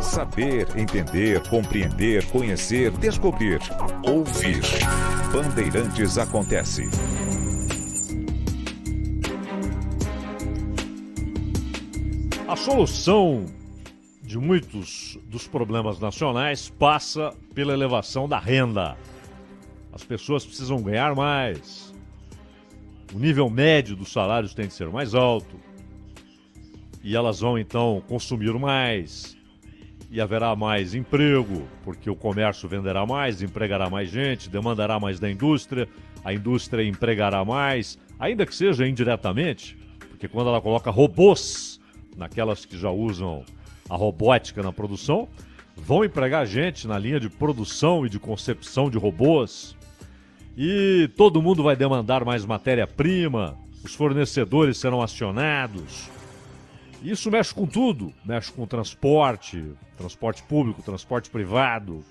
Saber, entender, compreender, conhecer, descobrir, ouvir. Bandeirantes Acontece. A solução de muitos dos problemas nacionais passa pela elevação da renda. As pessoas precisam ganhar mais. O nível médio dos salários tem que ser mais alto. E elas vão então consumir mais. E haverá mais emprego, porque o comércio venderá mais, empregará mais gente, demandará mais da indústria, a indústria empregará mais, ainda que seja indiretamente, porque quando ela coloca robôs naquelas que já usam a robótica na produção, vão empregar gente na linha de produção e de concepção de robôs. E todo mundo vai demandar mais matéria-prima, os fornecedores serão acionados. Isso mexe com tudo, mexe com transporte público, transporte privado.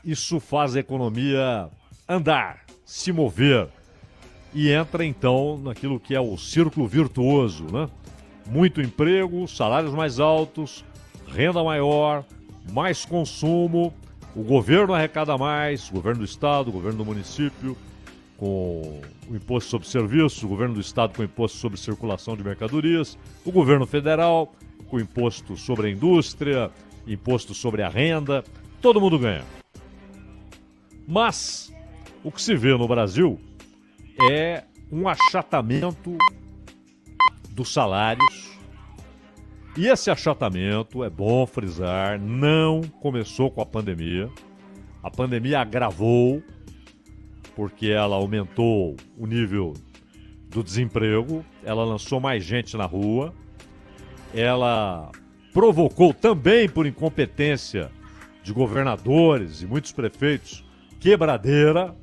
Isso faz a economia andar, se mover. E entra então naquilo que é o círculo virtuoso, né? Muito emprego, salários mais altos, renda maior, mais consumo, o governo arrecada mais, o governo do estado, o governo do município, com o imposto sobre serviços, o governo do estado com o imposto sobre circulação de mercadorias, o governo federal com o imposto sobre a indústria, imposto sobre a renda, todo mundo ganha. Mas o que se vê no Brasil é um achatamento dos salários. E esse achatamento, é bom frisar, não começou com a pandemia. A pandemia agravou, porque ela aumentou o nível do desemprego, ela lançou mais gente na rua, ela provocou também por incompetência de governadores e muitos prefeitos quebradeira,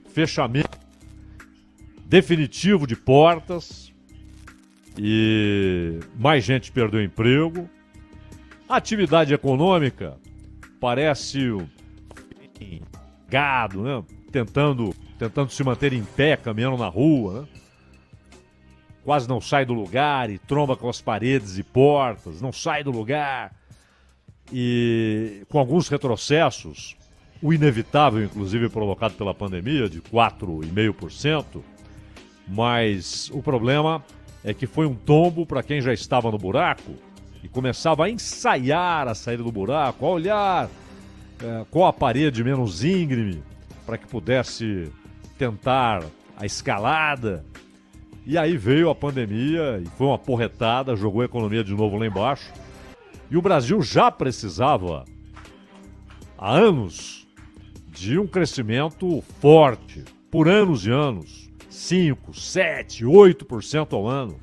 fechamento definitivo de portas e mais gente perdeu emprego. A atividade econômica parece gado, né? Tentando se manter em pé, caminhando na rua, né? Quase não sai do lugar e tromba com as paredes e portas, não sai do lugar. E com alguns retrocessos, o inevitável, inclusive provocado pela pandemia, de 4,5%, mas o problema é que foi um tombo para quem já estava no buraco e começava a ensaiar a saída do buraco, a olhar qual a parede menos íngreme, para que pudesse tentar a escalada. E aí veio a pandemia e foi uma porretada, jogou a economia de novo lá embaixo. E o Brasil já precisava, há anos, de um crescimento forte, por anos e anos, 5, 7, 8% ao ano,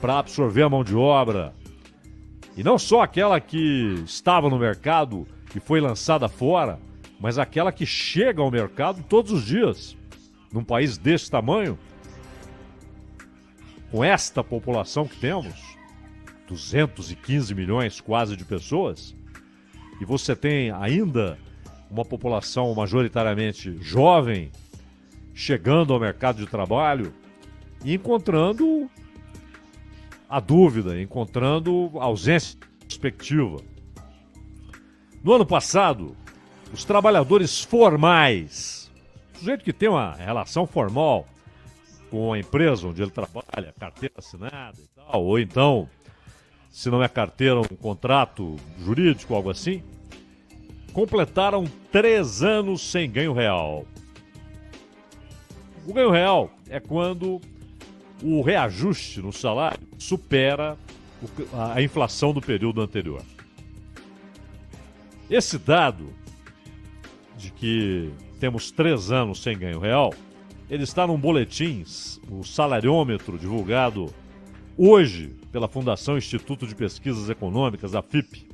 para absorver a mão de obra. E não só aquela que estava no mercado e foi lançada fora, mas aquela que chega ao mercado todos os dias. Num país desse tamanho, com esta população que temos, 215 milhões quase de pessoas, e você tem ainda uma população majoritariamente jovem, chegando ao mercado de trabalho e encontrando a dúvida, encontrando a ausência de perspectiva. No ano passado, os trabalhadores formais, o sujeito que tem uma relação formal com a empresa onde ele trabalha, carteira assinada e tal, ou então, se não é carteira, um contrato jurídico, algo assim, completaram 3 anos sem ganho real. O ganho real é quando o reajuste no salário supera a inflação do período anterior. Esse dado de que temos 3 anos sem ganho real, ele está num boletim, o salariômetro, divulgado hoje pela Fundação Instituto de Pesquisas Econômicas, a FIPE.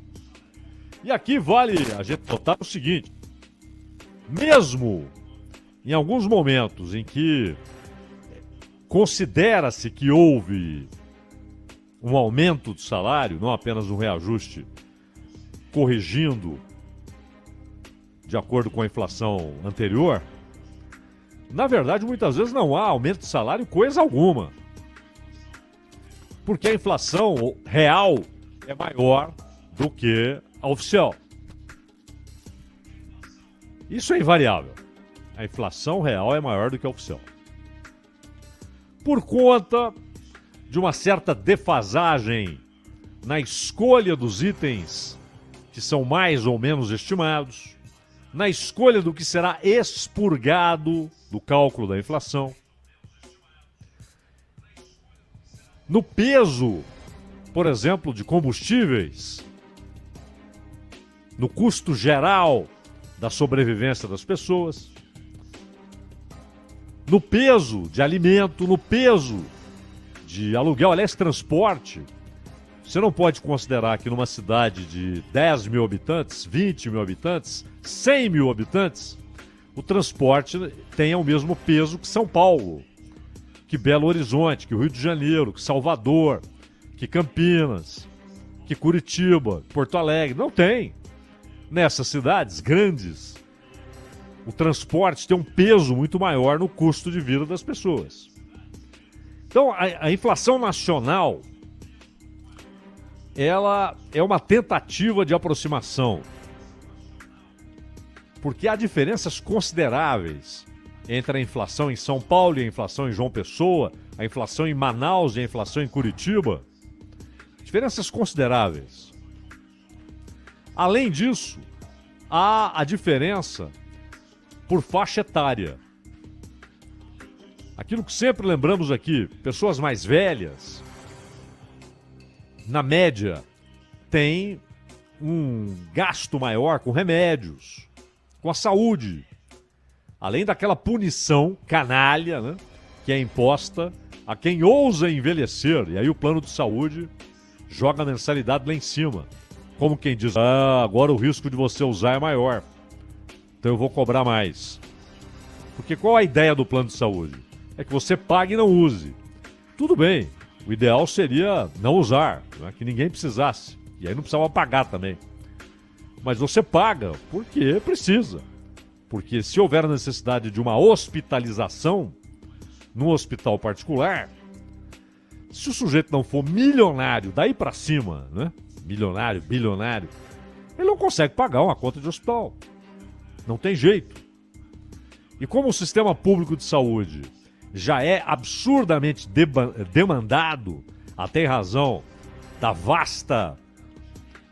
E aqui vale a gente notar o seguinte: mesmo em alguns momentos em que considera-se que houve um aumento de salário, não apenas um reajuste corrigindo de acordo com a inflação anterior, na verdade, muitas vezes não há aumento de salário coisa alguma. Porque a inflação real é maior do que a oficial. Isso é invariável. A inflação real é maior do que a oficial. Por conta de uma certa defasagem na escolha dos itens que são mais ou menos estimados, na escolha do que será expurgado do cálculo da inflação, no peso, por exemplo, de combustíveis, no custo geral da sobrevivência das pessoas, no peso de alimento, no peso de aluguel, aliás, transporte. Você não pode considerar que numa cidade de 10 mil habitantes, 20 mil habitantes, 100 mil habitantes, o transporte tenha o mesmo peso que São Paulo, que Belo Horizonte, que o Rio de Janeiro, que Salvador, que Campinas, que Curitiba, Porto Alegre. Não tem. Nessas cidades grandes, o transporte tem um peso muito maior no custo de vida das pessoas. Então, a inflação nacional, ela é uma tentativa de aproximação, porque há diferenças consideráveis entre a inflação em São Paulo e a inflação em João Pessoa, a inflação em Manaus e a inflação em Curitiba. Diferenças consideráveis. Além disso, há a diferença por faixa etária. Aquilo que sempre lembramos aqui, pessoas mais velhas, na média, têm um gasto maior com remédios, com a saúde. Além daquela punição canalha, né, que é imposta a quem ousa envelhecer. E aí o plano de saúde joga a mensalidade lá em cima. Como quem diz, agora o risco de você usar é maior, então eu vou cobrar mais. Porque qual a ideia do plano de saúde? É que você pague e não use. Tudo bem, o ideal seria não usar, né? Que ninguém precisasse. E aí não precisava pagar também. Mas você paga porque precisa. Porque se houver necessidade de uma hospitalização num hospital particular, se o sujeito não for milionário, daí pra cima, né? Milionário, bilionário, ele não consegue pagar uma conta de hospital. Não tem jeito. E como o sistema público de saúde já é absurdamente demandado, até em razão da vasta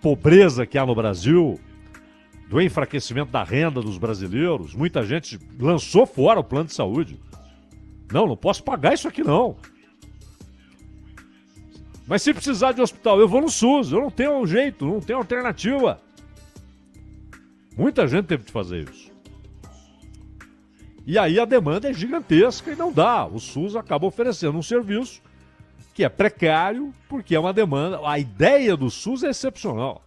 pobreza que há no Brasil, do enfraquecimento da renda dos brasileiros, muita gente lançou fora o plano de saúde. Não posso pagar isso aqui não. Mas se precisar de hospital, eu vou no SUS, eu não tenho jeito, não tenho alternativa. Muita gente teve que fazer isso. E aí a demanda é gigantesca e não dá. O SUS acaba oferecendo um serviço que é precário, porque é uma demanda. A ideia do SUS é excepcional.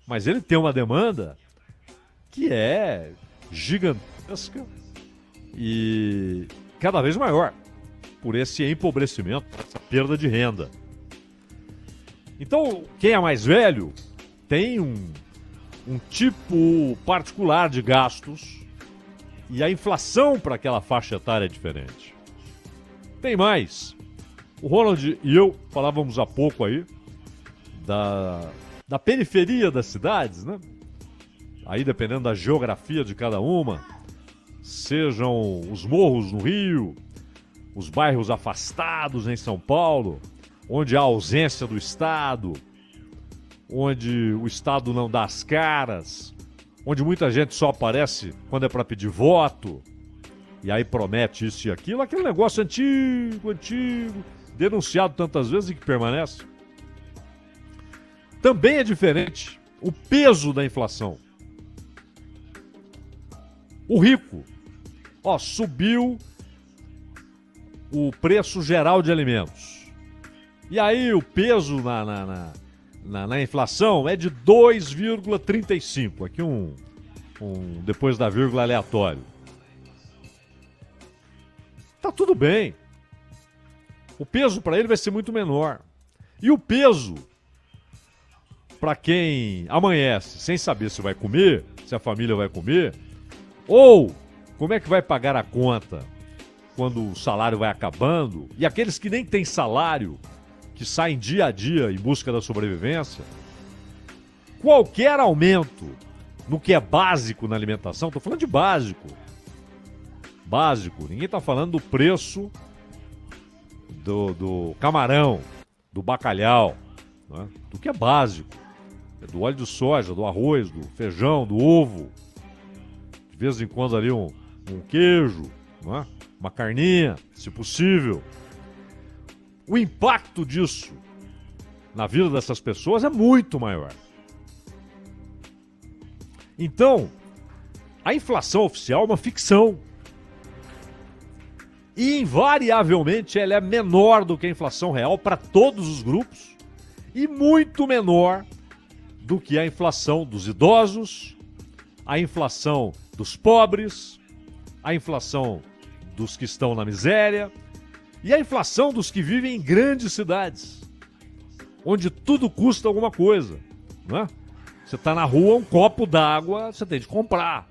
Mas ele tem uma demanda que é gigantesca e cada vez maior por esse empobrecimento, essa perda de renda. Então, quem é mais velho tem um tipo particular de gastos e a inflação para aquela faixa etária é diferente. Tem mais. O Ronald e eu falávamos há pouco aí da periferia das cidades, né? Aí dependendo da geografia de cada uma, sejam os morros no Rio, os bairros afastados em São Paulo, onde há ausência do Estado, onde o Estado não dá as caras, onde muita gente só aparece quando é para pedir voto, e aí promete isso e aquilo, aquele negócio antigo, denunciado tantas vezes e que permanece. Também é diferente o peso da inflação. O rico, subiu o preço geral de alimentos. E aí o peso na inflação é de 2,35. Aqui um depois da vírgula aleatório. Tá tudo bem. O peso para ele vai ser muito menor. E o peso para quem amanhece sem saber se vai comer, se a família vai comer, ou como é que vai pagar a conta quando o salário vai acabando, e aqueles que nem têm salário, que saem dia a dia em busca da sobrevivência, qualquer aumento no que é básico na alimentação, estou falando de básico. Básico, ninguém está falando do preço do camarão, do bacalhau, né? Do que é básico. Do óleo de soja, do arroz, do feijão, do ovo. De vez em quando ali um queijo, né? Uma carninha, se possível. O impacto disso na vida dessas pessoas é muito maior. Então, a inflação oficial é uma ficção. E, invariavelmente, ela é menor do que a inflação real para todos os grupos e muito menor do que a inflação dos idosos, a inflação dos pobres, a inflação dos que estão na miséria e a inflação dos que vivem em grandes cidades, onde tudo custa alguma coisa, não é? Você está na rua, um copo d'água você tem de comprar.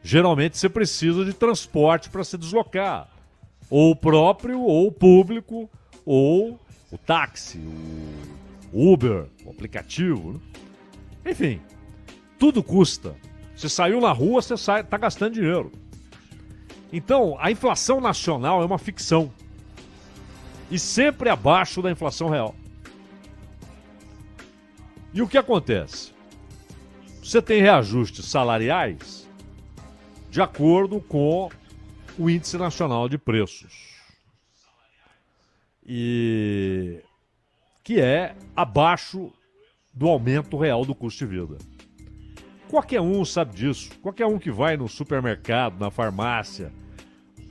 Geralmente você precisa de transporte para se deslocar. Ou o próprio, ou o público, ou o táxi, o Uber, o aplicativo. Né? Enfim, tudo custa. Você saiu na rua, você está gastando dinheiro. Então, a inflação nacional é uma ficção. E sempre abaixo da inflação real. E o que acontece? Você tem reajustes salariais de acordo com o Índice Nacional de Preços. E que é abaixo do aumento real do custo de vida. Qualquer um sabe disso. Qualquer um que vai no supermercado, na farmácia,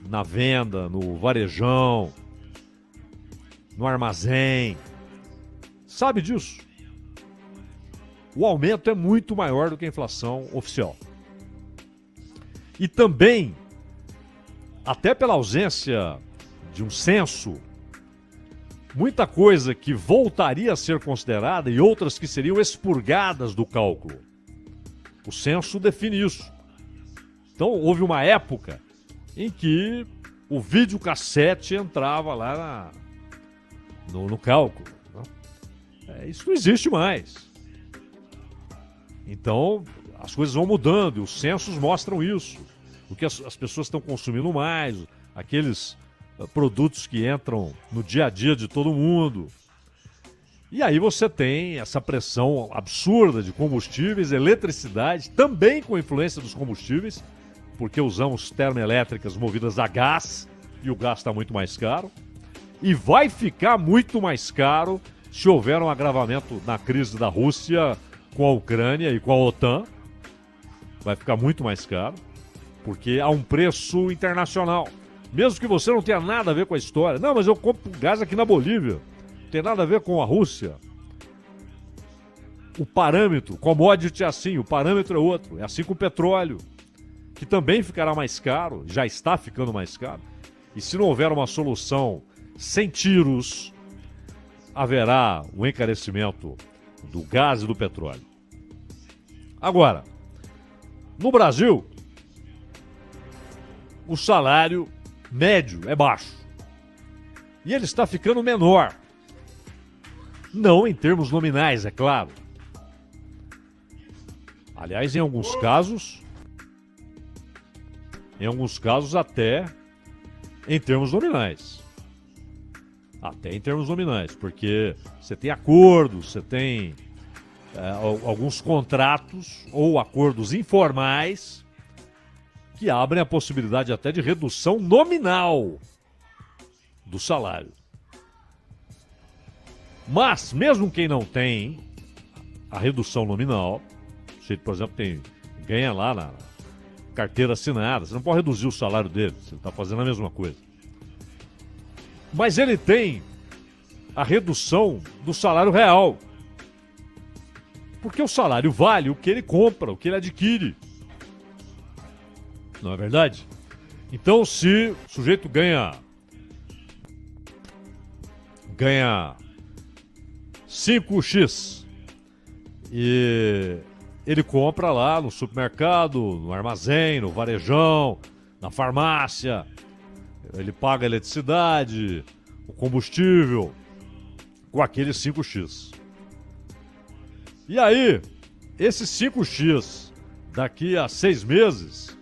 na venda, no varejão, no armazém, sabe disso. O aumento é muito maior do que a inflação oficial. E também, até pela ausência de um censo, muita coisa que voltaria a ser considerada e outras que seriam expurgadas do cálculo. O censo define isso. Então, houve uma época em que o videocassete entrava lá no cálculo. Né? Isso não existe mais. Então, as coisas vão mudando e os censos mostram isso. O que as pessoas estão consumindo mais, aqueles produtos que entram no dia a dia de todo mundo. E aí você tem essa pressão absurda de combustíveis, eletricidade, também com influência dos combustíveis, porque usamos termoelétricas movidas a gás e o gás está muito mais caro. E vai ficar muito mais caro se houver um agravamento na crise da Rússia com a Ucrânia e com a OTAN. Vai ficar muito mais caro, porque há um preço internacional. Mesmo que você não tenha nada a ver com a história. Não, mas eu compro gás aqui na Bolívia. Não tem nada a ver com a Rússia. O parâmetro, commodity é assim, o parâmetro é outro. É assim com o petróleo, que também ficará mais caro, já está ficando mais caro. E se não houver uma solução sem tiros, haverá um encarecimento do gás e do petróleo. Agora, no Brasil, o salário médio é baixo. E ele está ficando menor. Não em termos nominais, é claro. Aliás, em alguns casos até em termos nominais. Até em termos nominais, porque você tem acordos, você tem alguns contratos ou acordos informais que abrem a possibilidade até de redução nominal do salário. Mas, mesmo quem não tem a redução nominal, se ele, por exemplo, ganha lá na carteira assinada, você não pode reduzir o salário dele, você está fazendo a mesma coisa. Mas ele tem a redução do salário real. Porque o salário vale o que ele compra, o que ele adquire. Não é verdade? Então, se o sujeito ganha 5x e ele compra lá no supermercado, no armazém, no varejão, na farmácia, ele paga a eletricidade, o combustível, com aquele 5x. E aí, esses 5x daqui a 6 meses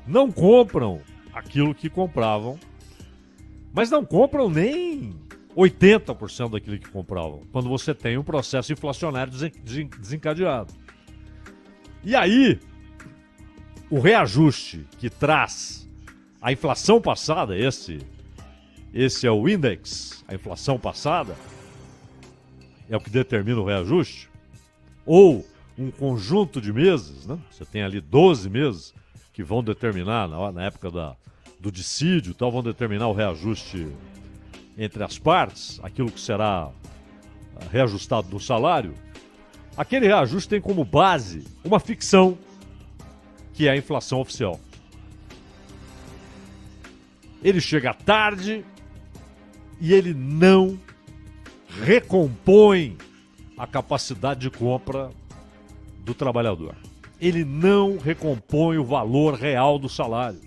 não compram aquilo que compravam, mas não compram nem 80% daquilo que compravam, quando você tem um processo inflacionário desencadeado. E aí, o reajuste que traz a inflação passada, esse é o index, a inflação passada, é o que determina o reajuste, ou um conjunto de meses, né? Você tem ali 12 meses que vão determinar, na época do dissídio, tal, vão determinar o reajuste entre as partes, aquilo que será reajustado no salário. Aquele reajuste tem como base uma ficção, que é a inflação oficial. Ele chega tarde e ele não recompõe a capacidade de compra do trabalhador. Ele não recompõe o valor real do salário.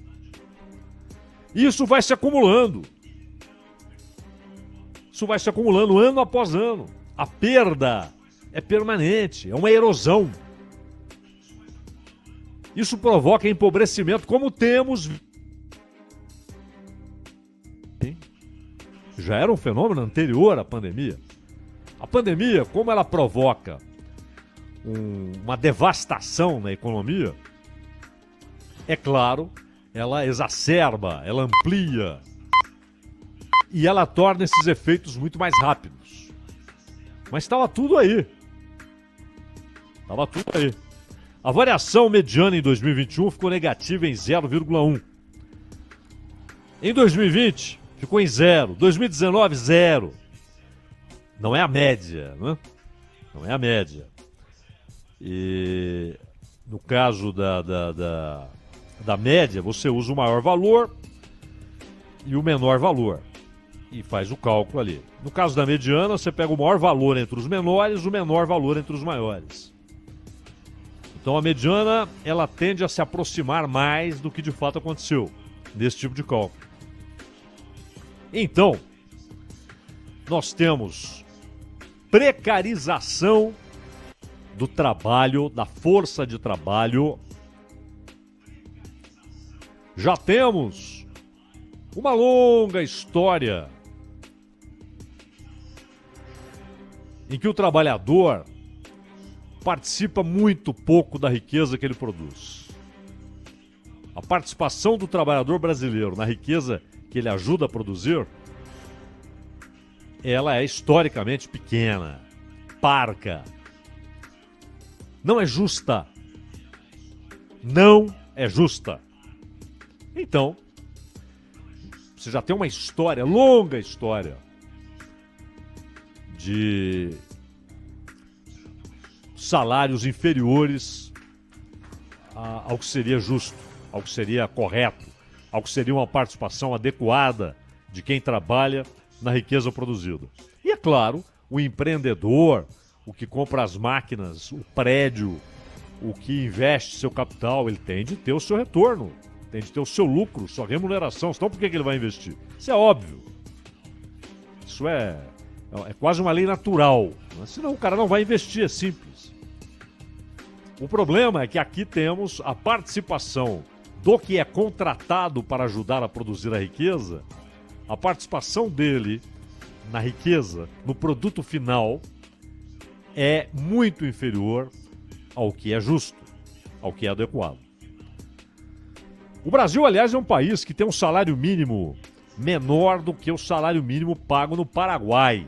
Isso vai se acumulando. Isso vai se acumulando ano após ano. A perda é permanente, é uma erosão. Isso provoca empobrecimento, como temos. Já era um fenômeno anterior à pandemia. A pandemia, como ela provoca uma devastação na economia, é claro, ela exacerba, ela amplia e ela torna esses efeitos muito mais rápidos. Mas estava tudo aí. Estava tudo aí. A variação mediana em 2021 ficou negativa em 0,1. Em 2020, ficou em 0. 2019, 0. Não é a média, né? Não é a média. E no caso da média, você usa o maior valor e o menor valor. E faz o cálculo ali. No caso da mediana, você pega o maior valor entre os menores e o menor valor entre os maiores. Então a mediana, ela tende a se aproximar mais do que de fato aconteceu nesse tipo de cálculo. Então, nós temos precarização do trabalho, da força de trabalho. Já temos uma longa história em que o trabalhador participa muito pouco da riqueza que ele produz. A participação do trabalhador brasileiro na riqueza que ele ajuda a produzir, ela é historicamente pequena, parca. Não é justa. Não é justa. Então, você já tem uma história, longa história, de salários inferiores ao que seria justo, ao que seria correto, ao que seria uma participação adequada de quem trabalha na riqueza produzida. E é claro, o empreendedor, o que compra as máquinas, o prédio, o que investe seu capital, ele tem de ter o seu retorno, tem de ter o seu lucro, sua remuneração. Então por que ele vai investir? Isso é óbvio. Isso é quase uma lei natural. Senão o cara não vai investir, é simples. O problema é que aqui temos a participação do que é contratado para ajudar a produzir a riqueza, a participação dele na riqueza, no produto final, é muito inferior ao que é justo, ao que é adequado. O Brasil, aliás, é um país que tem um salário mínimo menor do que o salário mínimo pago no Paraguai.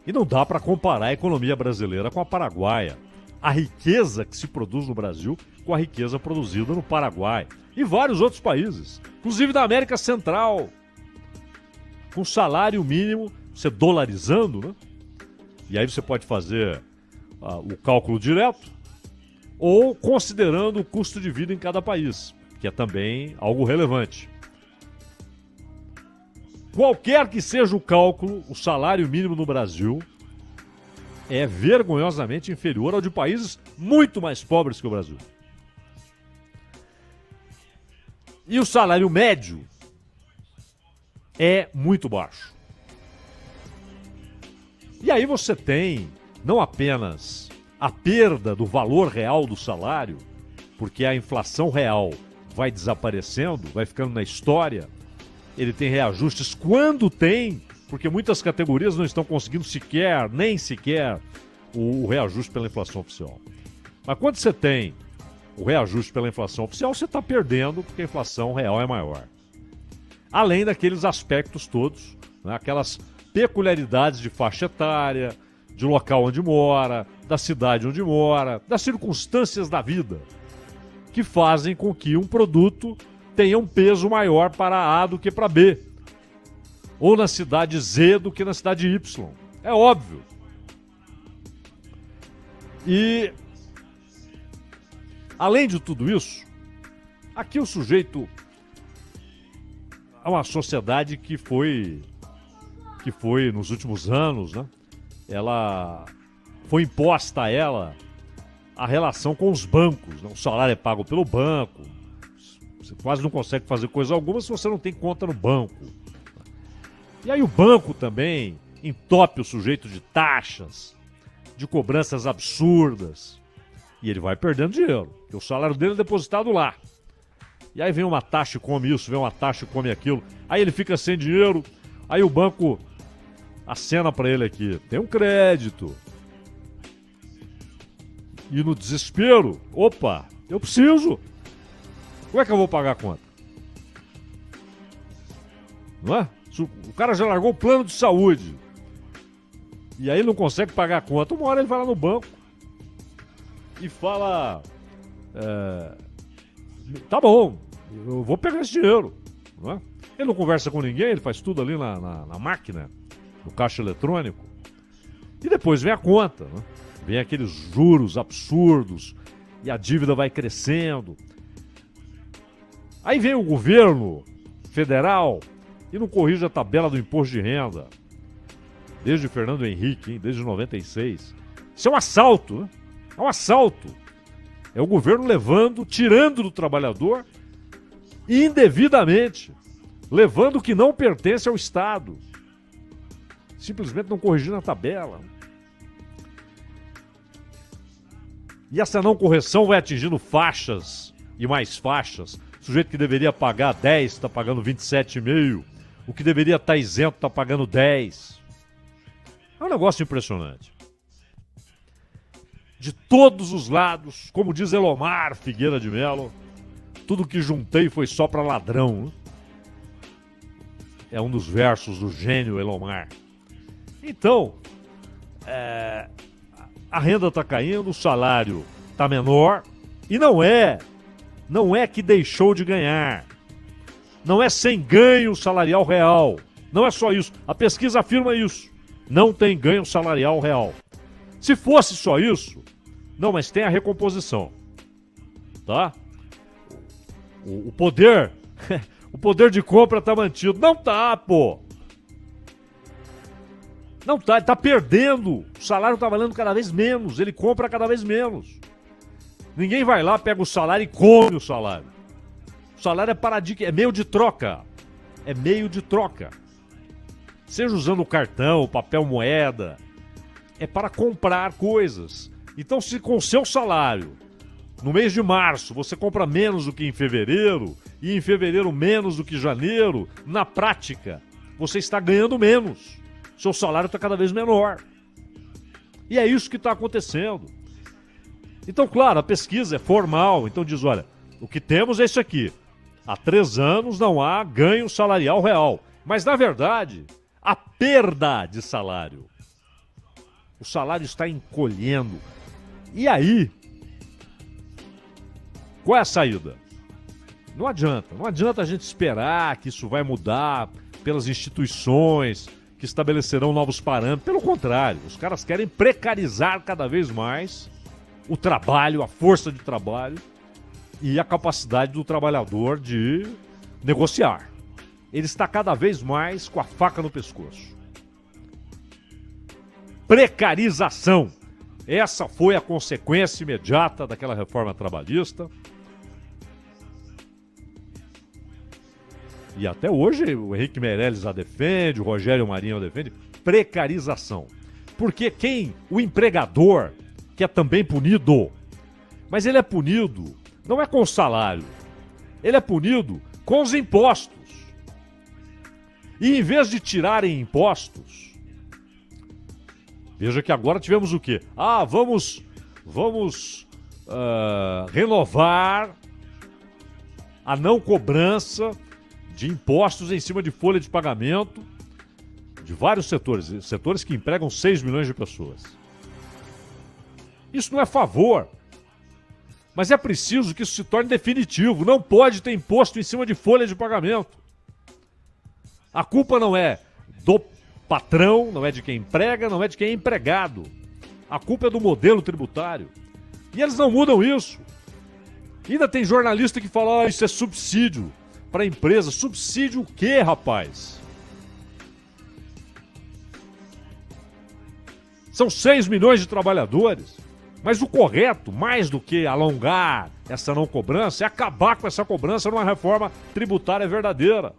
E não dá para comparar a economia brasileira com a paraguaia. A riqueza que se produz no Brasil com a riqueza produzida no Paraguai e vários outros países, inclusive da América Central. Com salário mínimo, você dolarizando, né? E aí você pode fazer o cálculo direto ou considerando o custo de vida em cada país, que é também algo relevante. Qualquer que seja o cálculo, o salário mínimo no Brasil é vergonhosamente inferior ao de países muito mais pobres que o Brasil. E o salário médio é muito baixo. E aí você tem não apenas a perda do valor real do salário, porque a inflação real vai desaparecendo, vai ficando na história, ele tem reajustes quando tem, porque muitas categorias não estão conseguindo nem sequer o reajuste pela inflação oficial. Mas quando você tem o reajuste pela inflação oficial, você está perdendo porque a inflação real é maior. Além daqueles aspectos todos, né, aquelas peculiaridades de faixa etária, de local onde mora, da cidade onde mora, das circunstâncias da vida, que fazem com que um produto tenha um peso maior para A do que para B, ou na cidade Z do que na cidade Y. É óbvio. E, além de tudo isso, aqui o sujeito é uma sociedade que foi nos últimos anos, né? Ela foi imposta a ela a relação com os bancos, né? O salário é pago pelo banco, você quase não consegue fazer coisa alguma se você não tem conta no banco. E aí o banco também entope o sujeito de taxas, de cobranças absurdas, e ele vai perdendo dinheiro, porque o salário dele é depositado lá. E aí vem uma taxa e come isso, vem uma taxa e come aquilo, aí ele fica sem dinheiro, aí o banco acena para ele aqui, tem um crédito. E no desespero, opa, eu preciso. Como é que eu vou pagar a conta? Não é? O cara já largou o plano de saúde. E aí ele não consegue pagar a conta. Uma hora ele vai lá no banco e fala... tá bom, eu vou pegar esse dinheiro. Não é? Ele não conversa com ninguém, ele faz tudo ali na máquina, no caixa eletrônico. E depois vem a conta, né? Vem aqueles juros absurdos e a dívida vai crescendo. Aí vem o governo federal e não corrige a tabela do imposto de renda. Desde Fernando Henrique, hein? Desde 96. Isso é um assalto, né? É um assalto. É o governo tirando do trabalhador indevidamente, levando o que não pertence ao Estado. Simplesmente não corrigindo a tabela. E essa não correção vai atingindo faixas e mais faixas. O sujeito que deveria pagar 10 está pagando 27,5. O que deveria estar isento está pagando 10. É um negócio impressionante. De todos os lados, como diz Elomar Figueira de Melo, tudo que juntei foi só para ladrão. Né? É um dos versos do gênio Elomar. Então, a renda está caindo, o salário está menor e não é que deixou de ganhar. Não é sem ganho salarial real. Não é só isso. A pesquisa afirma isso. Não tem ganho salarial real. Se fosse só isso, não, mas tem a recomposição. Tá? O poder, o poder de compra está mantido. Não tá, pô. Não tá, ele tá perdendo. O salário tá valendo cada vez menos. Ele compra cada vez menos. Ninguém vai lá, pega o salário e come o salário. O salário é paradigma, é meio de troca. É meio de troca. Seja usando o cartão, papel moeda. É para comprar coisas. Então, se com o seu salário, no mês de março, você compra menos do que em fevereiro, e em fevereiro menos do que em janeiro, na prática, você está ganhando menos. Seu salário está cada vez menor. E é isso que está acontecendo. Então, claro, a pesquisa é formal. Então diz, olha, o que temos é isso aqui. Há 3 anos não há ganho salarial real. Mas, na verdade, há perda de salário. O salário está encolhendo. E aí, qual é a saída? Não adianta a gente esperar que isso vai mudar pelas instituições que estabelecerão novos parâmetros. Pelo contrário, os caras querem precarizar cada vez mais o trabalho, a força de trabalho e a capacidade do trabalhador de negociar. Ele está cada vez mais com a faca no pescoço. Precarização. Essa foi a consequência imediata daquela reforma trabalhista. E até hoje o Henrique Meirelles a defende, o Rogério Marinho a defende. Precarização. Porque o empregador, que é também punido, mas ele é punido não é com o salário, ele é punido com os impostos. E em vez de tirarem impostos, veja que agora tivemos o quê? Vamos renovar a não cobrança de impostos em cima de folha de pagamento de vários setores que empregam 6 milhões de pessoas. Isso não é favor, mas é preciso que isso se torne definitivo. Não pode ter imposto em cima de folha de pagamento. A culpa não é do patrão, não é de quem emprega, não é de quem é empregado. A culpa é do modelo tributário. E eles não mudam isso. Ainda tem jornalista que fala, isso é subsídio para a empresa. Subsídio o quê, rapaz? São 6 milhões de trabalhadores. Mas o correto, mais do que alongar essa não cobrança, é acabar com essa cobrança numa reforma tributária verdadeira.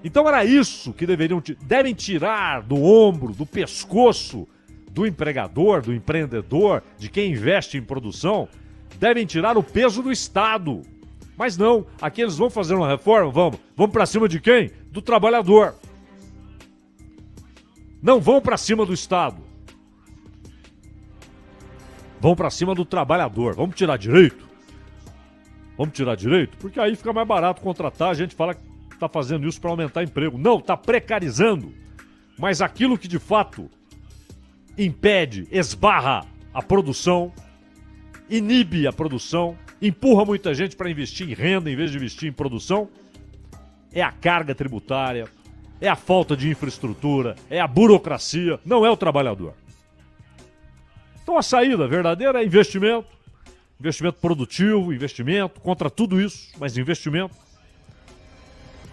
Então era isso que devem tirar do ombro, do pescoço do empregador, do empreendedor, de quem investe em produção, devem tirar o peso do Estado. Mas não, aqui eles vão fazer uma reforma, vamos para cima de quem? Do trabalhador. Não vão para cima do Estado. Vão para cima do trabalhador. Vamos tirar direito? Vamos tirar direito? Porque aí fica mais barato contratar, a gente fala que está fazendo isso para aumentar emprego. Não, está precarizando. Mas aquilo que de fato impede, esbarra a produção, inibe a produção, empurra muita gente para investir em renda em vez de investir em produção, é a carga tributária, é a falta de infraestrutura, é a burocracia, não é o trabalhador. Então a saída verdadeira é investimento produtivo, investimento, contra tudo isso, mas investimento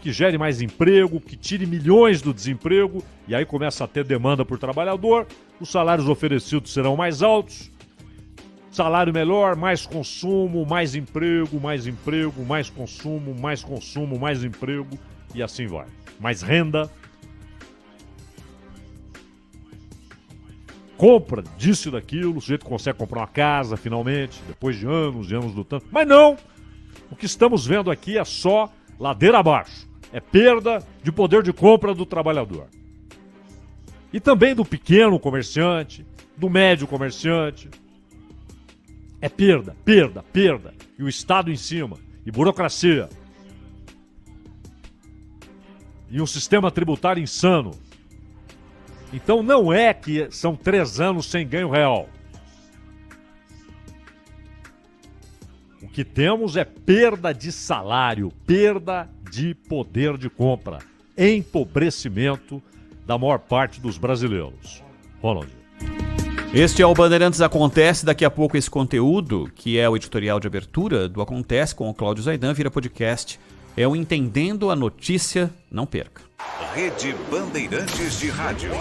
que gere mais emprego, que tire milhões do desemprego, e aí começa a ter demanda por trabalhador, os salários oferecidos serão mais altos, salário melhor, mais consumo, mais emprego, mais consumo, mais emprego, e assim vai. Mais renda, compra disso e daquilo, o sujeito consegue comprar uma casa finalmente, depois de anos e anos lutando. Mas não! O que estamos vendo aqui é só ladeira abaixo. É perda de poder de compra do trabalhador. E também do pequeno comerciante, do médio comerciante. É perda. E o Estado em cima. E burocracia. E um sistema tributário insano. Então não é que são 3 anos sem ganho real. O que temos é perda de salário, perda de poder de compra, empobrecimento da maior parte dos brasileiros. Ronald. Este é o Bandeirantes Acontece. Daqui a pouco esse conteúdo, que é o editorial de abertura do Acontece com o Cláudio Zaidan, vira podcast. É o Entendendo a Notícia. Não perca. Rede Bandeirantes de Rádio.